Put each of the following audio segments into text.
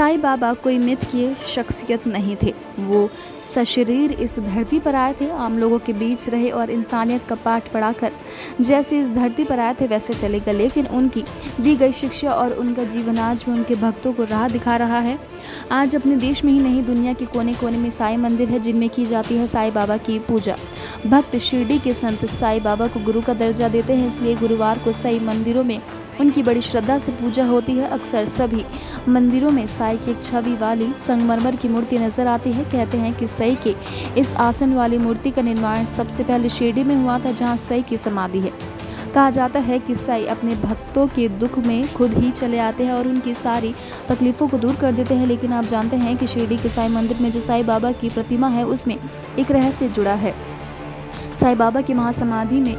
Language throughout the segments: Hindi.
साईं बाबा कोई मिथ की शख्सियत नहीं थे। वो सशरीर इस धरती पर आए थे, आम लोगों के बीच रहे और इंसानियत का पाठ पढ़ाकर जैसे इस धरती पर आए थे वैसे चले गए। लेकिन उनकी दी गई शिक्षा और उनका जीवन आज भी उनके भक्तों को राह दिखा रहा है। आज अपने देश में ही नहीं, दुनिया के कोने कोने में साईं मंदिर है जिनमें की जाती है साईं बाबा की पूजा। भक्त शिरडी के संत साईं बाबा को गुरु का दर्जा देते हैं, इसलिए गुरुवार को साईं मंदिरों में उनकी बड़ी श्रद्धा से पूजा होती है। अक्सर सभी मंदिरों में साईं की एक छवि वाली संगमरमर की मूर्ति नजर आती है। कहते हैं कि साईं के इस आसन वाली मूर्ति का निर्माण सबसे पहले शिरडी में हुआ था, जहां साईं की समाधि है। कहा जाता है कि साईं अपने भक्तों के दुख में खुद ही चले आते हैं और उनकी सारी तकलीफ़ों को दूर कर देते हैं। लेकिन आप जानते हैं कि शिरडी के साईं मंदिर में जो साईं बाबा की प्रतिमा है उसमें एक रहस्य जुड़ा है। साईं बाबा की महासमाधि में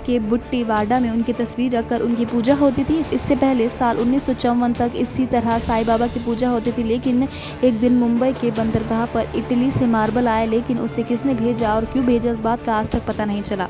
के बुट्टी वाडा में उनकी तस्वीर रखकर उनकी पूजा होती थी। इससे पहले साल 1954 तक इसी तरह साईं बाबा की पूजा होती थी। लेकिन एक दिन मुंबई के बंदरगाह पर इटली से मार्बल आया, लेकिन उसे किसने भेजा और क्यों भेजा इस बात का आज तक पता नहीं चला।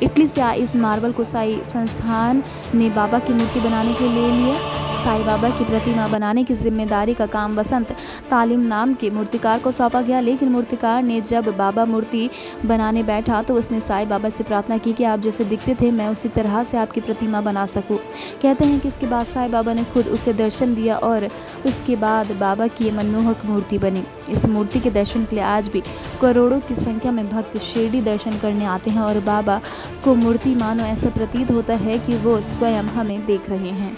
इटली से आए इस मार्बल को साईं संस्थान ने बाबा की मूर्ति बनाने के लिए लिया। साईं बाबा की प्रतिमा बनाने की जिम्मेदारी का काम वसंत तालीम नाम के मूर्तिकार को सौंपा गया। लेकिन मूर्तिकार ने जब बाबा मूर्ति बनाने बैठा तो उसने साईं बाबा से प्रार्थना की कि आप जैसे दिखते थे मैं उसी तरह से आपकी प्रतिमा बना सकूं। कहते हैं कि इसके बाद साईं बाबा ने खुद उसे दर्शन दिया और उसके बाद बाबा की ये मनमोहक मूर्ति बनी। इस मूर्ति के दर्शन के लिए आज भी करोड़ों की संख्या में भक्त शिरडी दर्शन करने आते हैं और बाबा को मूर्ति मानो ऐसा प्रतीत होता है कि वो स्वयं हमें देख रहे हैं।